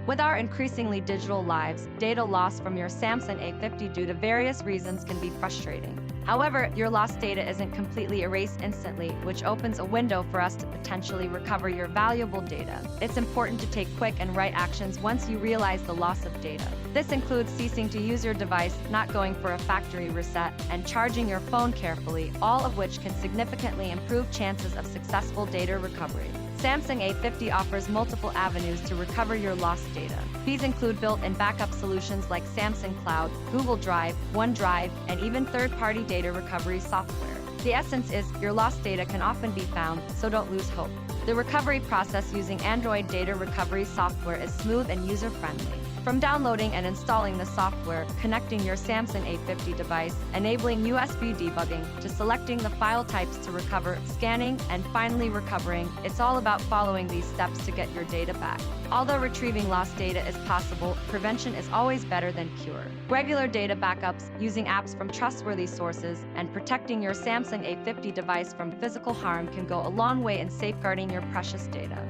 With our increasingly digital lives, data loss from your Samsung A50 due to various reasons can be frustrating. However, your lost data isn't completely erased instantly, which opens a window for us to potentially recover your valuable data. It's important to take quick and right actions once you realize the loss of data. This includes ceasing to use your device, not going for a factory reset, and charging your phone carefully, all of which can significantly improve chances of successful data recovery. Samsung A50 offers multiple avenues to recover your lost data. These include built-in backup solutions like Samsung Cloud, Google Drive, OneDrive, and even third-party data recovery software. The essence is, your lost data can often be found, so don't lose hope. The recovery process using Android data recovery software is smooth and user-friendly. From downloading and installing the software, connecting your Samsung A50 device, enabling USB debugging, to selecting the file types to recover, scanning, and finally recovering, it's all about following these steps to get your data back. Although retrieving lost data is possible, prevention is always better than cure. Regular data backups, using apps from trustworthy sources, and protecting your Samsung A50 device from physical harm can go a long way in safeguarding your precious data.